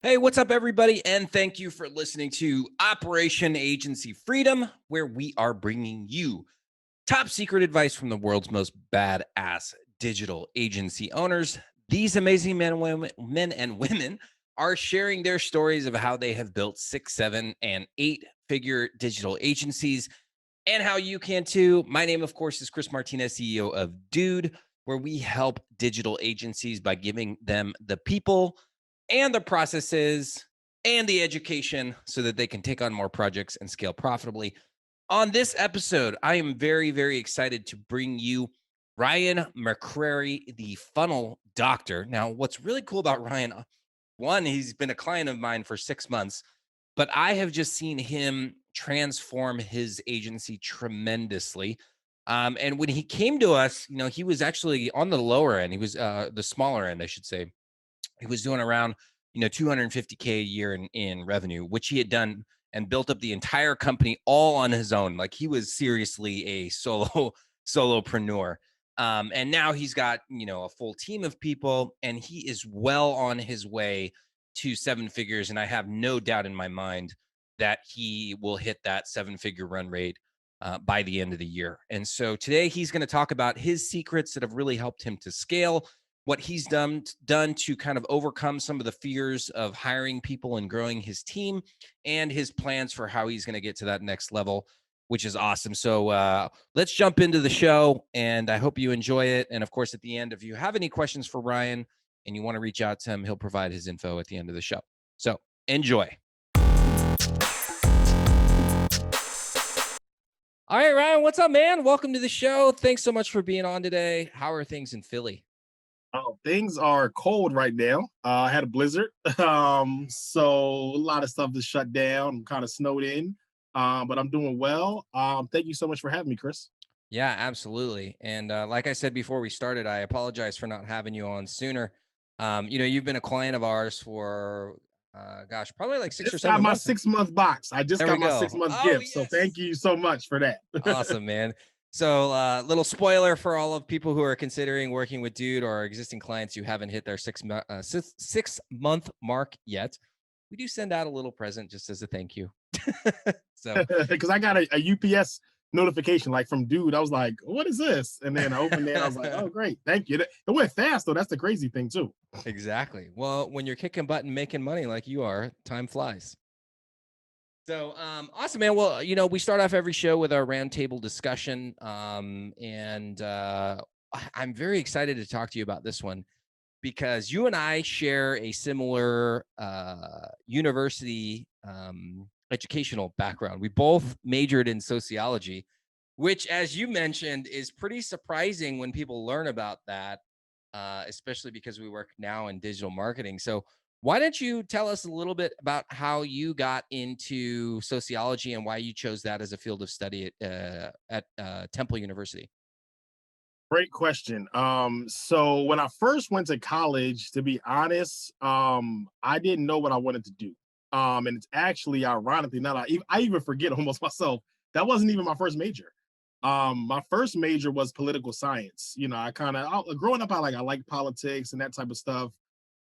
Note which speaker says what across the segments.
Speaker 1: Hey, what's up, everybody? And thank you for listening to Operation Agency Freedom, where we are bringing you top secret advice from the world's most badass digital agency owners. These amazing men and women are sharing their stories of how they have built 6, 7, and 8-figure digital agencies and how you can too. My name, of course, is Chris Martinez, CEO of Dude, where we help digital agencies by giving them the people and the processes and the education so that they can take on more projects and scale profitably. On this episode, I am very, very excited to bring you Ryan McCrary, the funnel doctor. Now, what's really cool about Ryan, one, he's been a client of mine for 6 months, but I have just seen him transform his agency tremendously. And when he came to us, he was actually on the lower end. He was the smaller end, I should say. He was doing around 250K a year in revenue, which he had done and built up the entire company all on his own. Like, he was seriously a solopreneur. And now he's got a full team of people, and he is well on his way to 7 figures. And I have no doubt in my mind that he will hit that 7-figure run rate by the end of the year. And so today he's going to talk about his secrets that have really helped him to scale, what he's done to kind of overcome some of the fears of hiring people and growing his team, and his plans for how he's going to get to that next level, which is awesome. So let's jump into the show, and I hope you enjoy it. And of course, at the end, if you have any questions for Ryan and you want to reach out to him, he'll provide his info at the end of the show. So enjoy. All right, Ryan, what's up, man? Welcome to the show. Thanks so much for being on today. How are things in Philly?
Speaker 2: Oh, things are cold right now. I had a blizzard, so a lot of stuff is shut down. I'm kind of snowed in, but I'm doing well. Thank you so much for having me, Chris.
Speaker 1: Yeah, absolutely. And like I said before we started, I apologize for not having you on sooner. You've been a client of ours for, gosh, probably like six or
Speaker 2: Just got
Speaker 1: seven
Speaker 2: my
Speaker 1: months.
Speaker 2: 6 month box. I just
Speaker 1: There we
Speaker 2: got my
Speaker 1: go.
Speaker 2: 6 month
Speaker 1: Oh,
Speaker 2: gift, so
Speaker 1: yes.
Speaker 2: thank you so much for that.
Speaker 1: Awesome, man. So, little spoiler for all of people who are considering working with Dude or existing clients who haven't hit their 6 month mark yet. We do send out a little present just as a thank you. So,
Speaker 2: Because I got a UPS notification like from Dude. I was like, "What is this?" And then I opened it. I was like, "Oh, great, thank you." It went fast though. That's the crazy thing too.
Speaker 1: exactly. Well, when you're kicking butt and making money like you are, time flies. So awesome, man. Well, we start off every show with our roundtable discussion. And I'm very excited to talk to you about this one because you and I share a similar university educational background. We both majored in sociology, which, as you mentioned, is pretty surprising when people learn about that, especially because we work now in digital marketing. So, why don't you tell us a little bit about how you got into sociology and why you chose that as a field of study at Temple University?
Speaker 2: Great question. So when I first went to college, to be honest, I didn't know what I wanted to do. And it's actually ironically not I even forget almost myself. That wasn't even my first major. My first major was political science. I kind of growing up, I like politics and that type of stuff.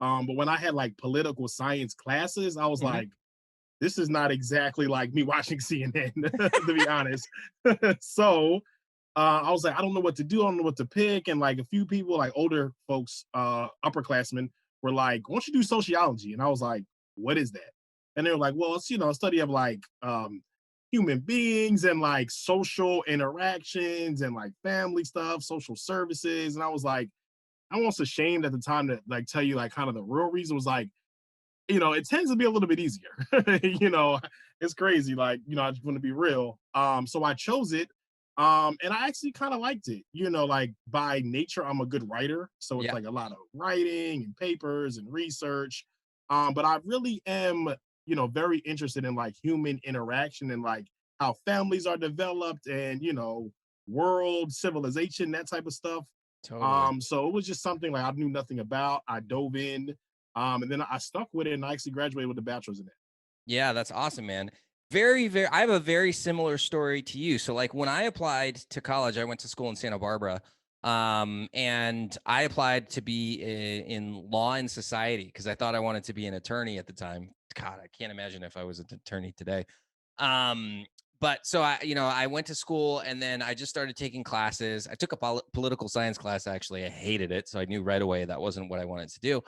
Speaker 2: But when I had like political science classes, I was
Speaker 1: Hmm.
Speaker 2: like, this is not exactly like me watching CNN, to be honest. So I was like, I don't know what to do. I don't know what to pick. And like a few people, like older folks, upperclassmen, were like, why don't you do sociology? And I was like, what is that? And they were like, well, it's a study of like human beings and like social interactions and like family stuff, social services. And I was like, I was ashamed at the time to like tell you like kind of the real reason was like, it tends to be a little bit easier. you know, it's crazy. Like, I just want to be real. So I chose it. And I actually kind of liked it. Like by nature, I'm a good writer. So it's
Speaker 1: Yeah,
Speaker 2: like a lot of writing and papers and research. But I really am, very interested in like human interaction and like how families are developed and, world civilization, that type of stuff.
Speaker 1: totally.
Speaker 2: So it was just something like I knew nothing about. I dove in, and then I stuck with it and I actually graduated with a bachelor's in it.
Speaker 1: Yeah, that's awesome, man. Very, very. I have a very similar story to you. So, like, when I applied to college, I went to school in Santa Barbara. And I applied to be in law and society because I thought I wanted to be an attorney at the time. God, I can't imagine if I was an attorney today. Um, but so I went to school and then I just started taking classes. I took a political science class. Actually, I hated it, so I knew right away that wasn't what I wanted to do.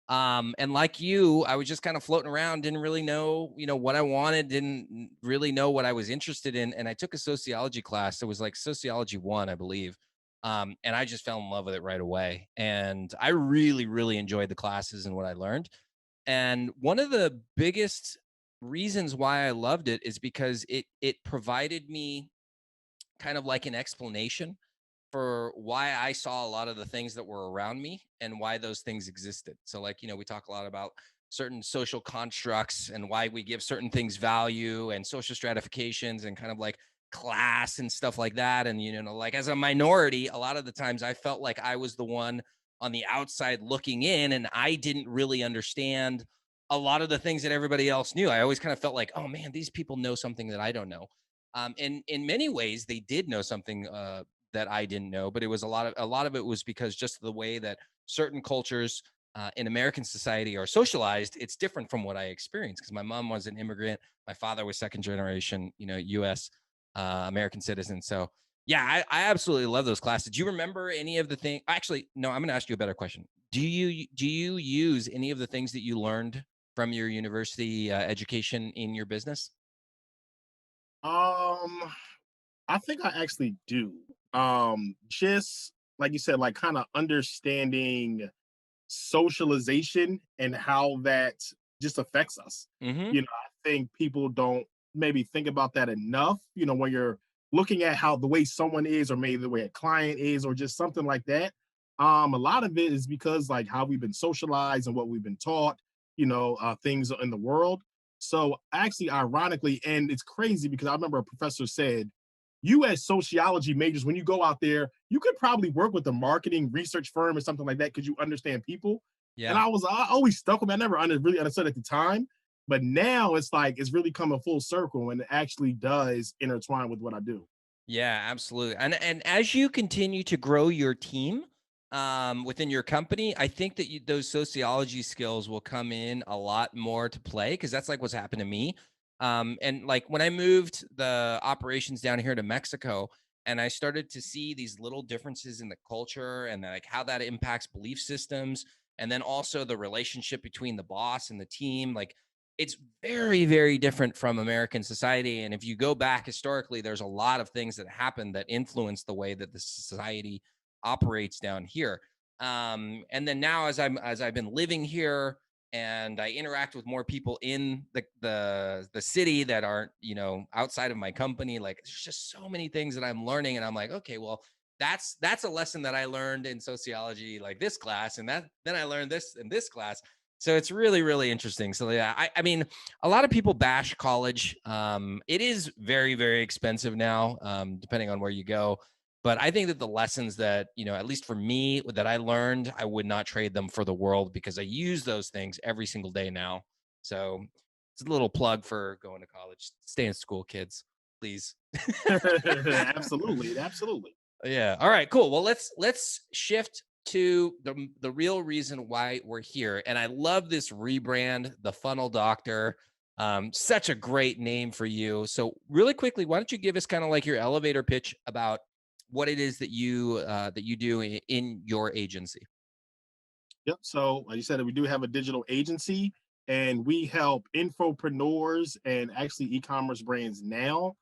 Speaker 1: And like you, I was just kind of floating around, didn't really know, what I wanted, didn't really know what I was interested in. And I took a sociology class. It was like sociology one, I believe. And I just fell in love with it right away. And I really, really enjoyed the classes and what I learned. And one of the biggest reasons why I loved it is because it provided me kind of like an explanation for why I saw a lot of the things that were around me and why those things existed. So, like, we talk a lot about certain social constructs and why we give certain things value and social stratifications and kind of like class and stuff like that. And, like as a minority, a lot of the times I felt like I was the one on the outside looking in and I didn't really understand a lot of the things that everybody else knew. I always kind of felt like, oh man, these people know something that I don't know. And in many ways, they did know something that I didn't know, but it was a lot of it was because just the way that certain cultures in American society are socialized, it's different from what I experienced because my mom was an immigrant, my father was second generation, U.S. American citizen. So yeah, I absolutely love those classes. Do you remember any of the things? Actually, no, I'm going to ask you a better question. Do you use any of the things that you learned from your university education in your business?
Speaker 2: Um, I think I actually do. Just like you said, like kind of understanding socialization and how that just affects us.
Speaker 1: Mm-hmm.
Speaker 2: I think people don't maybe think about that enough, when you're looking at how the way someone is, or maybe the way a client is, or just something like that. A lot of it is because like how we've been socialized and what we've been taught, things in the world. So actually, ironically, and it's crazy because I remember a professor said, you as sociology majors, when you go out there, you could probably work with a marketing research firm or something like that because you understand people. And
Speaker 1: Yeah.
Speaker 2: I always stuck with me. I never really understood at the time, but now it's like it's really coming full circle and it actually does intertwine with what I do.
Speaker 1: Yeah, absolutely. And as you continue to grow your team within your company, I think that those sociology skills will come in a lot more to play because that's like what's happened to me. And like when I moved the operations down here to Mexico, and I started to see these little differences in the culture and like how that impacts belief systems, and then also the relationship between the boss and the team, like it's very, very different from American society. And if you go back historically, there's a lot of things that happen that influence the way that the society operates down here. And then now, as I've been living here and I interact with more people in the city that aren't outside of my company, like there's just so many things that I'm learning, and I'm like, okay, well, that's a lesson that I learned in sociology, like this class, and that then I learned this in this class. So it's really, really interesting. So yeah, I mean, a lot of people bash college. It is very, very expensive now, depending on where you go. But I think that the lessons that, at least for me, that I learned, I would not trade them for the world because I use those things every single day now. So it's a little plug for going to college. Stay in school, kids, please.
Speaker 2: Absolutely, absolutely.
Speaker 1: Yeah. All right. Cool. Well, let's shift to the real reason why we're here. And I love this rebrand, the Funnel Doctor. Such a great name for you. So, really quickly, why don't you give us kind of like your elevator pitch about what it is that you do in your agency?
Speaker 2: Yep. So, like you said, we do have a digital agency and we help infopreneurs and actually e-commerce brands now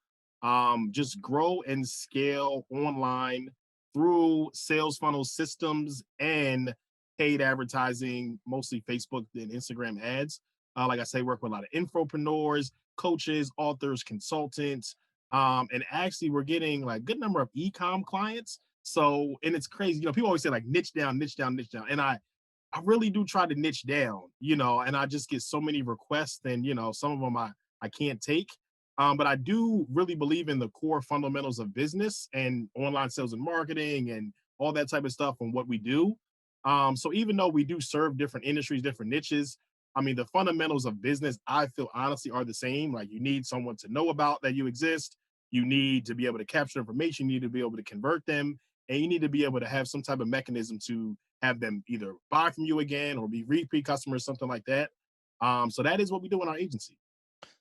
Speaker 2: just grow and scale online through sales funnel systems and paid advertising, mostly Facebook and Instagram ads. Like I say, work with a lot of infopreneurs, coaches, authors, consultants. And actually, we're getting like a good number of e-com clients. So, and it's crazy. People always say like niche down, niche down, niche down. And I really do try to niche down, and I just get so many requests and, some of them I can't take. But I do really believe in the core fundamentals of business and online sales and marketing and all that type of stuff and what we do. So even though we do serve different industries, different niches, I mean, the fundamentals of business, I feel honestly are the same. Like you need someone to know about that you exist. You need to be able to capture information. You need to be able to convert them. and you need to be able to have some type of mechanism to have them either buy from you again or be repeat customers, something like that. So that is what we do in our agency.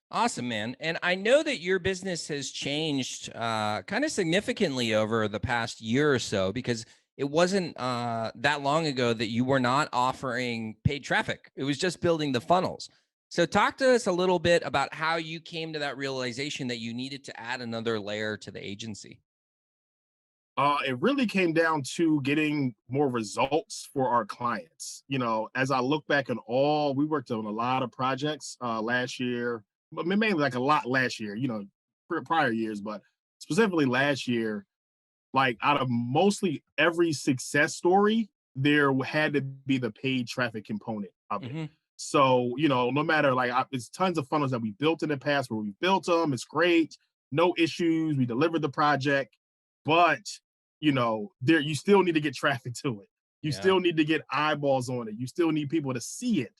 Speaker 1: Awesome, man. And I know that your business has changed kind of significantly over the past year or so, because it wasn't that long ago that you were not offering paid traffic. It was just building the funnels. So talk to us a little bit about how you came to that realization that you needed to add another layer to the agency.
Speaker 2: It really came down to getting more results for our clients. As I look back on we worked on a lot of projects last year, but mainly like a lot last year, prior years, but specifically last year, like out of mostly every success story, there had to be the paid traffic component of it.
Speaker 1: Hmm.
Speaker 2: So, no matter it's tons of funnels that we built in the past where we built them, it's great, no issues, we delivered the project, but there you still need to get traffic to it. You
Speaker 1: Yeah.
Speaker 2: still need to get eyeballs on it. You still need people to see it.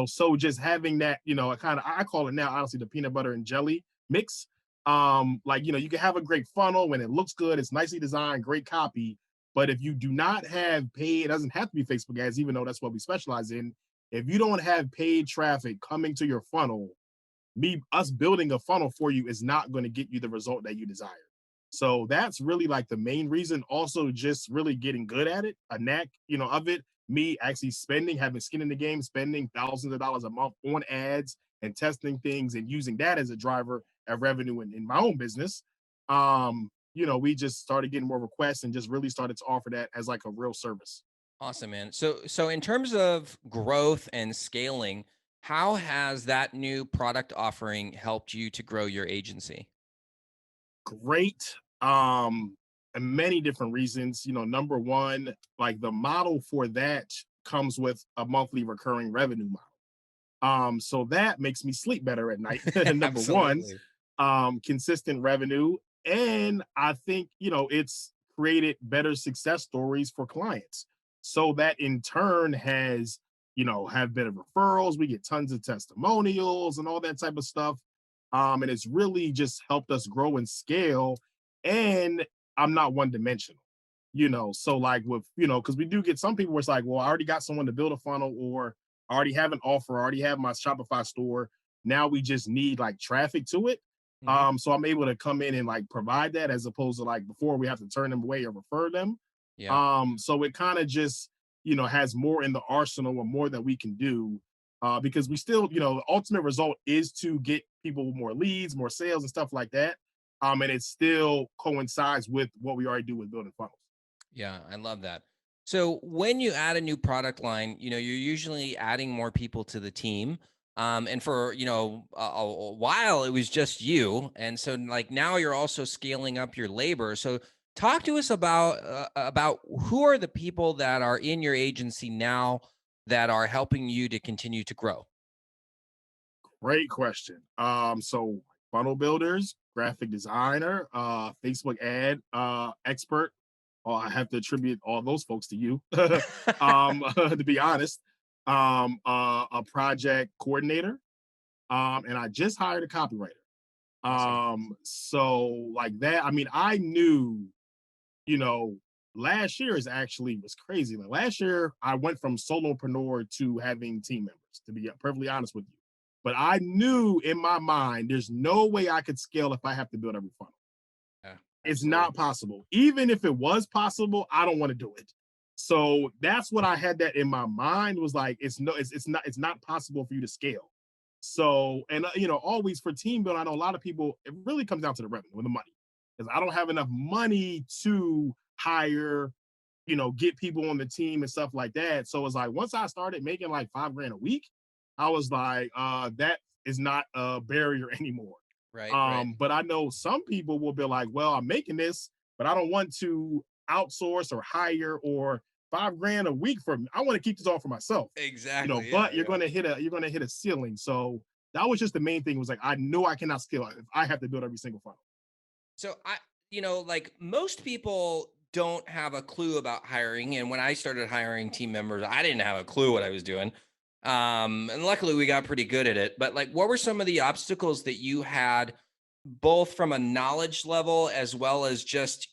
Speaker 2: So just having that, I call it now honestly the peanut butter and jelly mix. You can have a great funnel when it looks good, it's nicely designed, great copy. But if you do not have paid, it doesn't have to be Facebook ads, even though that's what we specialize in. If you don't have paid traffic coming to your funnel, us building a funnel for you is not going to get you the result that you desire. So that's really like the main reason. Also, just really getting good at it, a knack, of it. Me actually having skin in the game, spending thousands of dollars a month on ads and testing things and using that as a driver of revenue in my own business. We just started getting more requests and just really started to offer that as like a real service.
Speaker 1: Awesome, man. So in terms of growth and scaling, how has that new product offering helped you to grow your agency?
Speaker 2: Great. And many different reasons. Number one, like the model for that comes with a monthly recurring revenue model. So that makes me sleep better at night. Number one,
Speaker 1: Absolutely.
Speaker 2: consistent revenue. And I think, it's created better success stories for clients. So that in turn have better referrals. We get tons of testimonials and all that type of stuff. And it's really just helped us grow and scale. And I'm not one dimensional, so like because we do get some people where it's like, well, I already got someone to build a funnel, or I already have an offer, I already have my Shopify store. Now we just need like traffic to it.
Speaker 1: Hmm.
Speaker 2: So I'm able to come in and like provide that as opposed to like before we have to turn them away or refer them.
Speaker 1: Yeah.
Speaker 2: So it kind of just, has more in the arsenal or more that we can do. Because we still, the ultimate result is to get people more leads, more sales and stuff like that. And it still coincides with what we already do with building funnels.
Speaker 1: Yeah, I love that. So when you add a new product line, you're usually adding more people to the team. And for, a while it was just you. And so like now you're also scaling up your labor. So talk to us about who are the people that are in your agency now that are helping you to continue to grow.
Speaker 2: Great question. So funnel builders, graphic designer, Facebook ad expert. Oh, I have to attribute all those folks to you. To be honest, a project coordinator, and I just hired a copywriter.
Speaker 1: Awesome.
Speaker 2: So like that. I mean, I knew, you know, last year was crazy. Like last year, I went from solopreneur to having team members. To be perfectly honest with you, but I knew in my mind, there's no way I could scale if I have to build every funnel.
Speaker 1: Yeah,
Speaker 2: It's
Speaker 1: absolutely.
Speaker 2: not possible. Even if it was possible, I don't want to do it. So that's what I had that in my mind was like, it's not possible for you to scale. So, and always for team building, I know a lot of people, it really comes down to the revenue and the money. Because I don't have enough money to hire, get people on the team and stuff like that. So it's like once I started making like 5 grand a week, I was like, that is not a barrier anymore.
Speaker 1: Right, right.
Speaker 2: But I know some people will be like, well, I'm making this, but I don't want to outsource or hire or 5 grand a week for me. I want to keep this all for myself.
Speaker 1: Exactly. Yeah,
Speaker 2: But
Speaker 1: yeah.
Speaker 2: you're gonna hit a ceiling. So that was just the main thing was like I know I cannot scale if I have to build every single funnel.
Speaker 1: So like most people don't have a clue about hiring. And when I started hiring team members, I didn't have a clue what I was doing. And luckily we got pretty good at it. But like, what were some of the obstacles that you had both from a knowledge level as well as just,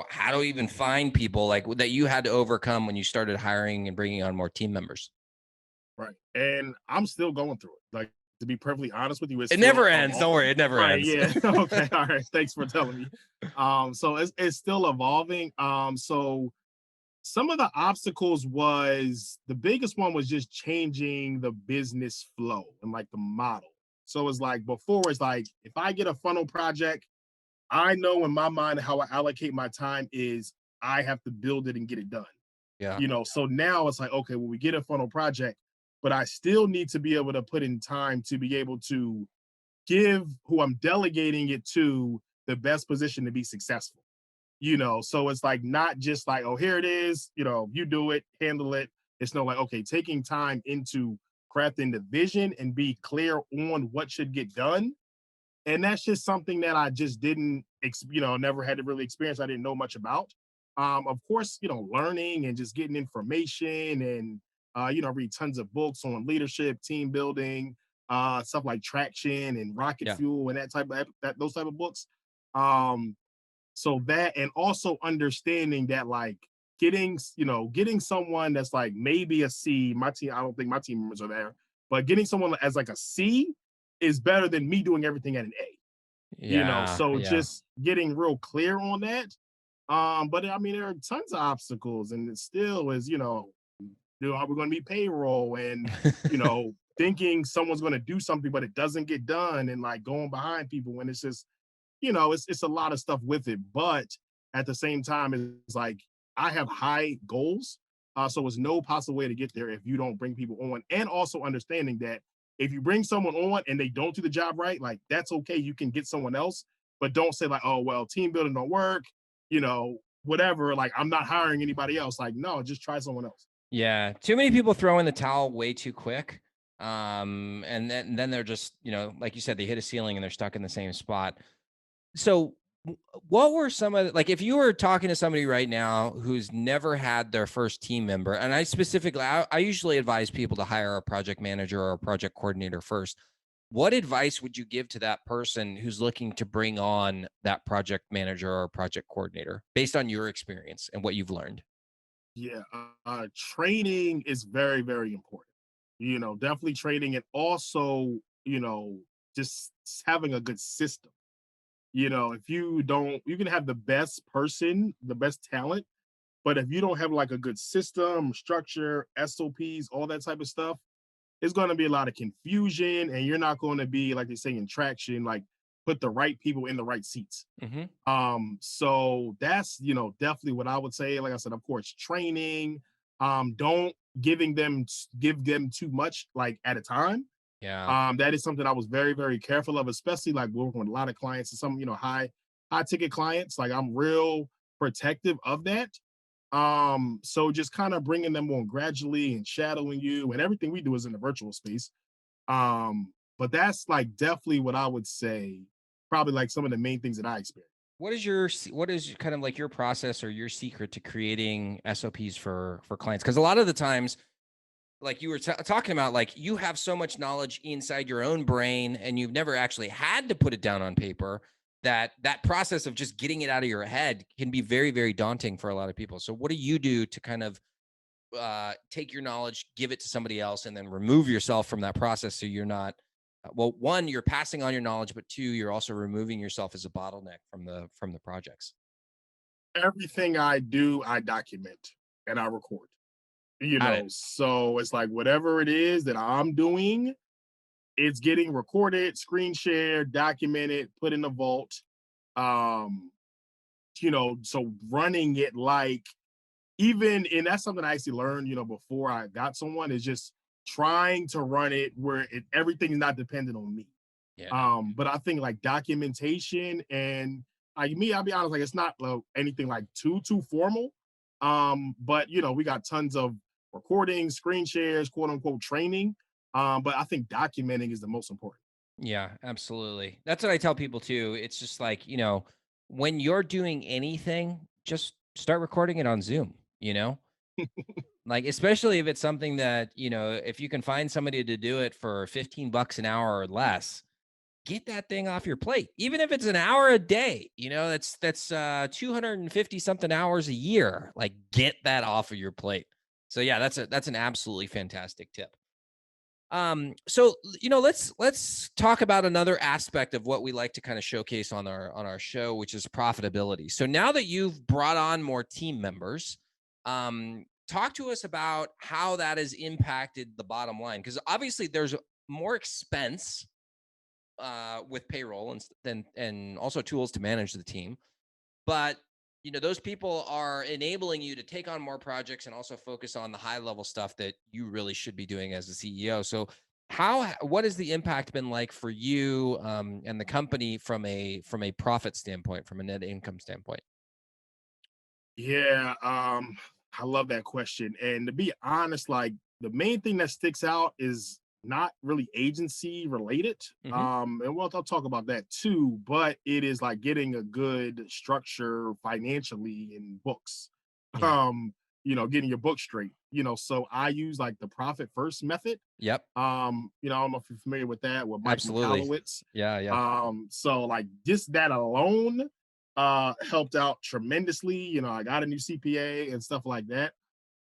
Speaker 1: how to even find people like that you had to overcome when you started hiring and bringing on more team members?
Speaker 2: Right. And I'm still going through it. Like, to be perfectly honest with you, it's
Speaker 1: It never
Speaker 2: still
Speaker 1: ends.
Speaker 2: evolving.
Speaker 1: Don't worry. It never
Speaker 2: Right.
Speaker 1: ends.
Speaker 2: Yeah. Okay. All right. Thanks for telling me. So it's still evolving. So some of the obstacles was the biggest one was just changing the business flow and like the model. So it's like before, it's like if I get a funnel project, I know in my mind how I allocate my time is I have to build it and get it done.
Speaker 1: Yeah.
Speaker 2: So now it's like, okay, well, we get a funnel project, but I still need to be able to put in time to be able to give who I'm delegating it to the best position to be successful. So it's like not just like, oh, here it is, you do it, handle it. It's no like, okay, taking time into crafting the vision and be clear on what should get done. And that's just something that I just didn't, never had to really experience. I didn't know much about. Of course, learning and just getting information and, read tons of books on leadership, team building, stuff like Traction and Rocket
Speaker 1: Yeah.
Speaker 2: Fuel and those type of books. Um, so that, and also understanding that like getting someone that's like maybe a C. My team, I don't think my team members are there, but getting someone as like a C is better than me doing everything at an A.
Speaker 1: Yeah.
Speaker 2: So
Speaker 1: Yeah.
Speaker 2: just getting real clear on that. But I mean, there are tons of obstacles, and it still is, are we going to be payroll and, thinking someone's going to do something, but it doesn't get done, and like going behind people when it's just, it's a lot of stuff with it. But at the same time, it's like I have high goals. So it's no possible way to get there if you don't bring people on. And also understanding that if you bring someone on and they don't do the job right, like that's okay. You can get someone else, but don't say like, oh, well, team building don't work, whatever. Like I'm not hiring anybody else. Like, no, just try someone else.
Speaker 1: Yeah. Too many people throw in the towel way too quick. And then they're just, like you said, they hit a ceiling and they're stuck in the same spot. So what were some of like if you were talking to somebody right now who's never had their first team member, and I usually advise people to hire a project manager or a project coordinator first. What advice would you give to that person who's looking to bring on that project manager or project coordinator based on your experience and what you've learned?
Speaker 2: Yeah, training is very, very important. Definitely training, and also, just having a good system. If you don't, you can have the best person, the best talent, but if you don't have like a good system, structure, SOPs, all that type of stuff, it's going to be a lot of confusion, and you're not going to be like they say in traction, like put the right people in the right seats.
Speaker 1: Hmm.
Speaker 2: So that's, definitely what I would say. Like I said, of course, training, don't give them too much like at a time.
Speaker 1: Yeah.
Speaker 2: That is something I was very, very careful of, especially like working with a lot of clients and some, high ticket clients. Like I'm real protective of that. So just kind of bringing them on gradually and shadowing you, and everything we do is in the virtual space. But that's like definitely what I would say, probably like some of the main things that I experienced.
Speaker 1: What is kind of like your process or your secret to creating SOPs for clients? Because a lot of the times, like you were talking about, like you have so much knowledge inside your own brain, and you've never actually had to put it down on paper. That process of just getting it out of your head can be very, very daunting for a lot of people. So, what do you do to kind of take your knowledge, give it to somebody else, and then remove yourself from that process so you're not well, one, you're passing on your knowledge, but two, you're also removing yourself as a bottleneck from the projects.
Speaker 2: Everything I do, I document and I record.
Speaker 1: Got it.
Speaker 2: So it's like whatever it is that I'm doing, it's getting recorded, screen shared, documented, put in the vault. Um, so running it like even, and that's something I actually learned, before I got someone, is just trying to run it where everything's not dependent on me.
Speaker 1: Yeah.
Speaker 2: But I think like documentation and like me, I'll be honest, like it's not anything like too formal. But we got tons of recordings, screen shares, quote unquote training. But I think documenting is the most important.
Speaker 1: Yeah, absolutely. That's what I tell people too. It's just like, when you're doing anything, just start recording it on Zoom, Like especially if it's something that, if you can find somebody to do it for 15 bucks an hour or less, get that thing off your plate. Even if it's an hour a day, that's 250 something hours a year. Like, get that off of your plate. So yeah, that's an absolutely fantastic tip. So let's talk about another aspect of what we like to kind of showcase on our show, which is profitability. So now that you've brought on more team members, talk to us about how that has impacted the bottom line, because obviously there's more expense with payroll and also tools to manage the team. But those people are enabling you to take on more projects and also focus on the high level stuff that you really should be doing as a CEO. So what has the impact been like for you and the company from a profit standpoint, from a net income standpoint?
Speaker 2: Yeah, I love that question. And to be honest, like the main thing that sticks out is not really agency related.
Speaker 1: Hmm.
Speaker 2: And I'll talk about that too, but it is like getting a good structure financially in books.
Speaker 1: Yeah.
Speaker 2: Um, getting your book straight. So I use like the profit first method.
Speaker 1: Yep.
Speaker 2: I don't know if you're familiar with that with Mike
Speaker 1: Absolutely.
Speaker 2: Michalowicz.
Speaker 1: Yeah. Yeah.
Speaker 2: So like just that alone helped out tremendously. I got a new CPA and stuff like that.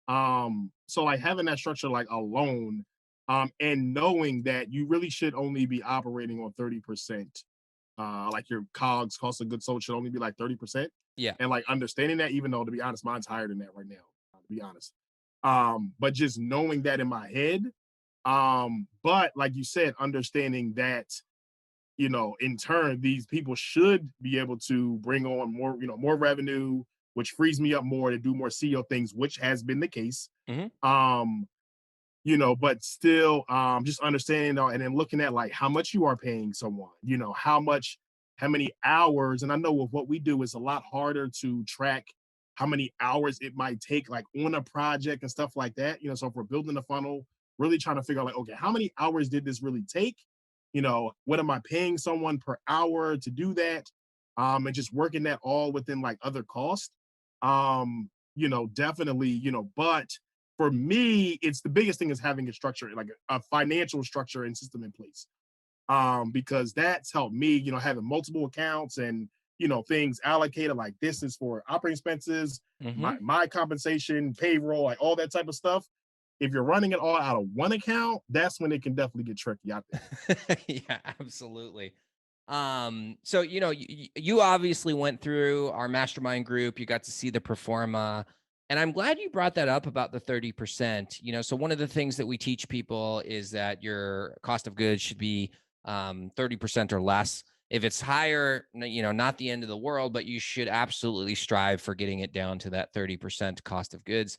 Speaker 2: So like having that structure like alone, and knowing that you really should only be operating on 30%. Like your COGS, cost of goods sold, should only be like 30%.
Speaker 1: Yeah.
Speaker 2: And like understanding that, even though to be honest, mine's higher than that right now, to be honest. But just knowing that in my head, but like you said, understanding that, in turn, these people should be able to bring on more, more revenue, which frees me up more to do more CEO things, which has been the case.
Speaker 1: Hmm.
Speaker 2: Um, but still, just understanding, and then looking at like how much you are paying someone, how many hours. And I know with what we do, it's a lot harder to track how many hours it might take, like on a project and stuff like that. So if we're building a funnel, really trying to figure out like, okay, how many hours did this really take? What am I paying someone per hour to do that? And just working that all within like other costs. Definitely, but for me, it's the biggest thing is having a structure, like a financial structure and system in place. Because that's helped me, having multiple accounts and things allocated, like this is for operating expenses,
Speaker 1: Hmm.
Speaker 2: my compensation, payroll, like all that type of stuff. If you're running it all out of one account, that's when it can definitely get tricky out there.
Speaker 1: Yeah, absolutely. So you obviously went through our mastermind group. You got to see the performa, and I'm glad you brought that up about the 30%. So one of the things that we teach people is that your cost of goods should be 30% or less. If it's higher, not the end of the world, but you should absolutely strive for getting it down to that 30% cost of goods.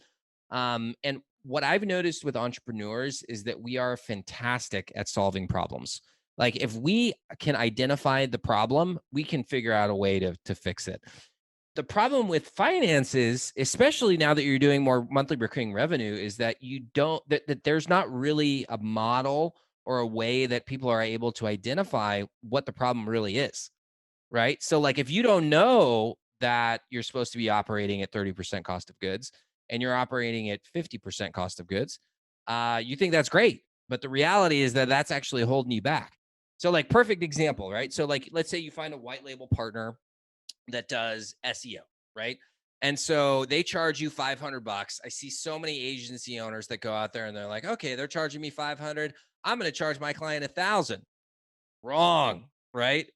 Speaker 1: And what I've noticed with entrepreneurs is that we are fantastic at solving problems. Like, if we can identify the problem, we can figure out a way to fix it. The problem with finances, especially now that you're doing more monthly recurring revenue, is that that there's not really a model or a way that people are able to identify what the problem really is, right? So like, if you don't know that you're supposed to be operating at 30% cost of goods and you're operating at 50% cost of goods, you think that's great. But the reality is that that's actually holding you back. So like, perfect example, right? So like, let's say you find a white label partner that does SEO, right? And so they charge you $500. I see so many agency owners that go out there and they're like, okay, they're charging me 500. I'm going to charge my client 1,000. Wrong, right?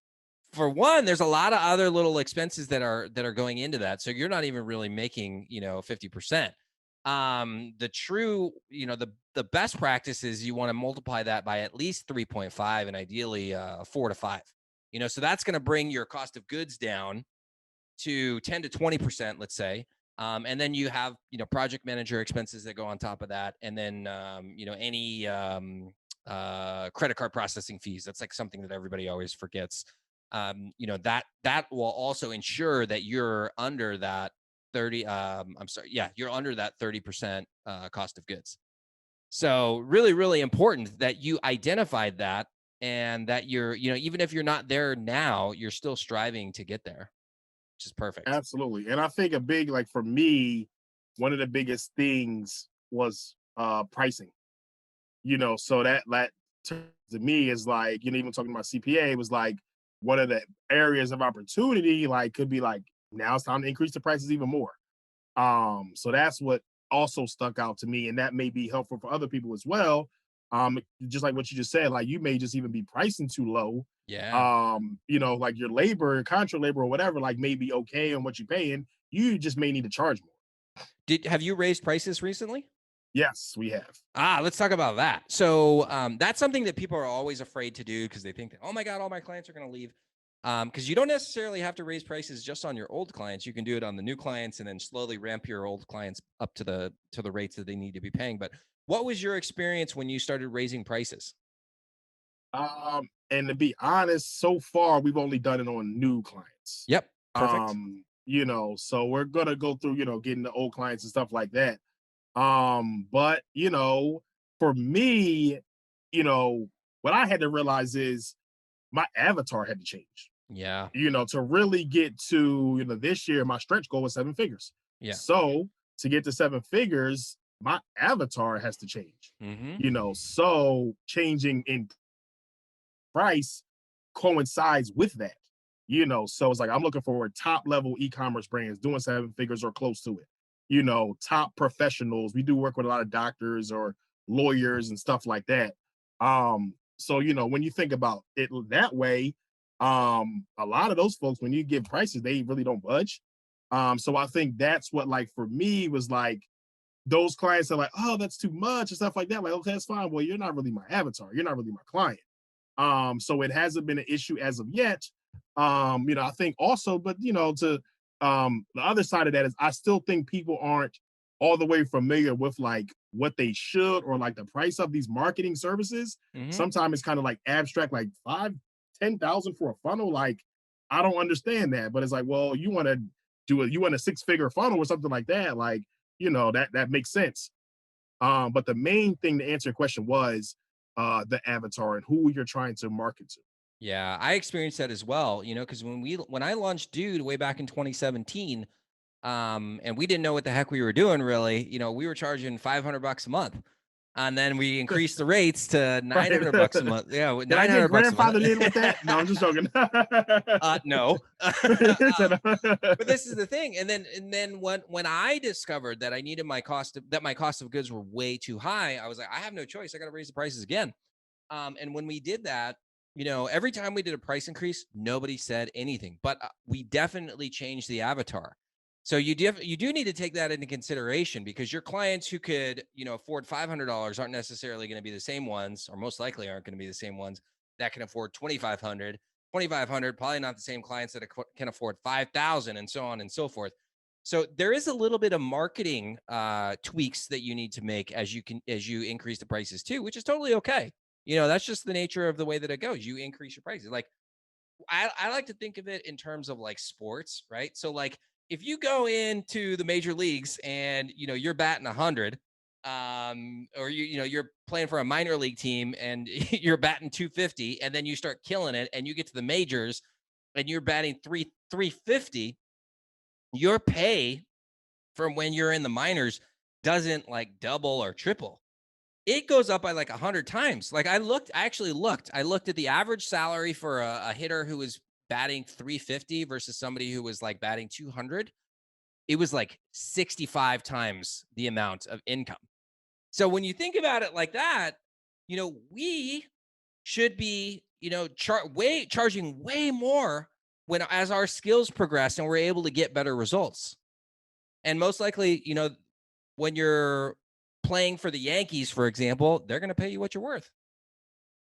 Speaker 1: For one, there's a lot of other little expenses that are going into that. So you're not even really making, 50%. The true, the best practice is you want to multiply that by at least 3.5 and ideally 4 to 5. So that's going to bring your cost of goods down to 10 to 20%, let's say. And then you have, project manager expenses that go on top of that. And then, any credit card processing fees. That's like something that everybody always forgets. That will also ensure that you're under that 30, I'm sorry. Yeah, you're under that 30% cost of goods. So really, really important that you identified that, and that you're, even if you're not there now, you're still striving to get there, which is perfect.
Speaker 2: Absolutely. And I think a big, like for me, one of the biggest things was pricing. So that to me is like, even talking about CPA was like one of the areas of opportunity, like could be like now it's time to increase the prices even more. So that's what also stuck out to me, and that may be helpful for other people as well. Just like what you just said, like you may just even be pricing too low.
Speaker 1: Yeah.
Speaker 2: Like your labor, contract labor, or whatever, like may be okay on what you're paying. You just may need to charge more.
Speaker 1: Have you raised prices recently?
Speaker 2: Yes, we have.
Speaker 1: Let's talk about that. So that's something that people are always afraid to do because they think that, oh my God, all my clients are going to leave. Because you don't necessarily have to raise prices just on your old clients. You can do it on the new clients and then slowly ramp your old clients up to the rates that they need to be paying. But what was your experience when you started raising prices?
Speaker 2: And to be honest, so far we've only done it on new clients.
Speaker 1: Yep. Perfect.
Speaker 2: So we're gonna go through, getting the old clients and stuff like that. But for me, what I had to realize is my avatar had to change.
Speaker 1: Yeah.
Speaker 2: To really get to, this year, my stretch goal was 7 figures.
Speaker 1: Yeah.
Speaker 2: So to get to 7 figures, my avatar has to change.
Speaker 1: Mm-hmm.
Speaker 2: So changing in price coincides with that. So it's like I'm looking for top level e-commerce brands doing 7 figures or close to it. Top professionals. We do work with a lot of doctors or lawyers and stuff like that. So when you think about it that way, a lot of those folks, when you give prices, they really don't budge. So I think that's what, like, for me was like those clients are like, oh, that's too much and stuff like that. Like, okay, that's fine. Well, you're not really my avatar. You're not really my client. So it hasn't been an issue as of yet. I think also, but to the other side of that is I still think people aren't all the way familiar with like what they should or like the price of these marketing services.
Speaker 1: Mm-hmm.
Speaker 2: Sometimes it's kind of like abstract, like 5, 10,000 for a funnel. Like, I don't understand that, but it's like, well, you want to you want a 6 figure funnel or something like that. Like, that makes sense. But the main thing to answer your question was the avatar and who you're trying to market to.
Speaker 1: Yeah, I experienced that as well, because when I launched Dude way back in 2017, and we didn't know what the heck we were doing really, we were charging $500 a month. And then we increased the rates to
Speaker 2: Right.
Speaker 1: $900 a month. Yeah,
Speaker 2: Did I get
Speaker 1: $900 a month.
Speaker 2: grandfathered in with that? No, I'm just joking.
Speaker 1: No. But this is the thing. And then when I discovered that I needed my cost of goods were way too high, I was like, I have no choice. I got to raise the prices again. And when we did that, every time we did a price increase, nobody said anything, but we definitely changed the avatar. So you do need to take that into consideration because your clients who could, afford $500 aren't necessarily going to be the same ones, or most likely aren't going to be the same ones that can afford 2,500. 2,500, probably not the same clients that can afford 5,000 and so on and so forth. So there is a little bit of marketing tweaks that you need to make as you increase the prices too, which is totally okay. That's just the nature of the way that it goes. You increase your prices. Like I like to think of it in terms of like sports, right? So like if you go into the major leagues and you're batting 100, or you're playing for a minor league team and you're batting 250, and then you start killing it and you get to the majors and you're batting 350, your pay from when you're in the minors doesn't like double or triple. It goes up by like 100 times. Like I actually looked at the average salary for a hitter who was batting 350 versus somebody who was like batting 200. It was like 65 times the amount of income. So when you think about it like that, we should be, charging way more as our skills progress and we're able to get better results. And most likely, when you're playing for the Yankees, for example, they're going to pay you what you're worth.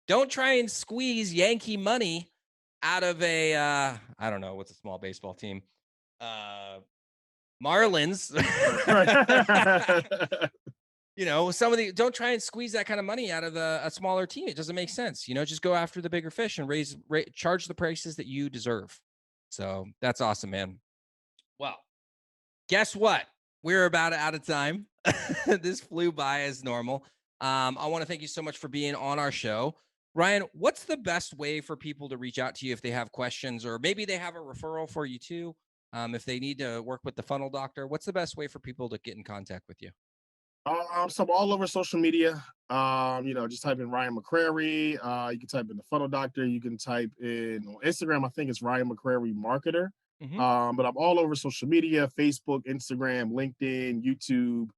Speaker 1: Don't try and squeeze Yankee money out of a, I don't know, what's a small baseball team? Marlins. Don't try and squeeze that kind of money out of a smaller team. It doesn't make sense. Just go after the bigger fish and charge the prices that you deserve. So that's awesome, man. Well, guess what? We're about out of time. This flew by as normal. I want to thank you so much for being on our show. Ryan, what's the best way for people to reach out to you if they have questions, or maybe they have a referral for you too? If they need to work with the funnel doctor, what's the best way for people to get in contact with you?
Speaker 2: So I'm all over social media. Just type in Ryan McCrary. You can type in the Funnel Doctor. You can type in on Instagram. I think it's Ryan McCrary Marketer.
Speaker 1: Hmm.
Speaker 2: But I'm all over social media: Facebook, Instagram, LinkedIn, YouTube.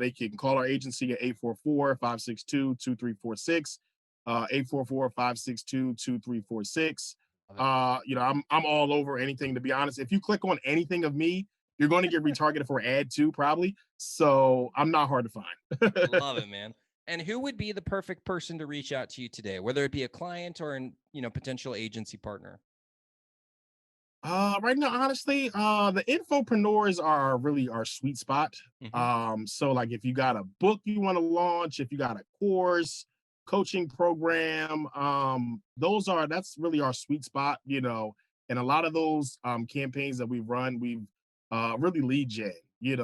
Speaker 2: They can call our agency at 844-562-2346, 844-562-2346.
Speaker 1: Love it.
Speaker 2: I'm all over anything, to be honest. If you click on anything of me, you're going to get retargeted for an ad too, probably. So I'm not hard to find.
Speaker 1: Love it, man. And who would be the perfect person to reach out to you today, whether it be a client or an potential agency partner?
Speaker 2: Right now, honestly, the infopreneurs are really our sweet spot.
Speaker 1: Hmm.
Speaker 2: So like if you got a book you want to launch, if you got a course, coaching program, that's really our sweet spot. And a lot of those campaigns that we've run, we've really lead gen,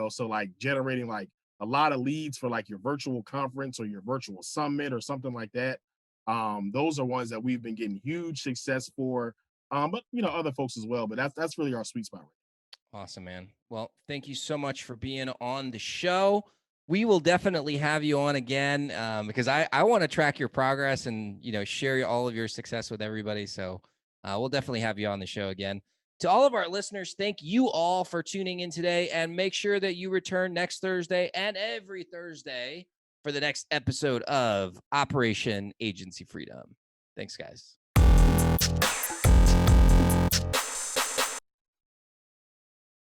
Speaker 2: so like generating like a lot of leads for like your virtual conference or your virtual summit or something like that. Those are ones that we've been getting huge success for, but other folks as well. But that's really our sweet spot.
Speaker 1: Awesome, man. Well, thank you so much for being on the show. We will definitely have you on again because I want to track your progress and share all of your success with everybody. So we'll definitely have you on the show again. To all of our listeners, thank you all for tuning in today, and make sure that you return next Thursday and every Thursday for the next episode of Operation Agency Freedom. Thanks, guys.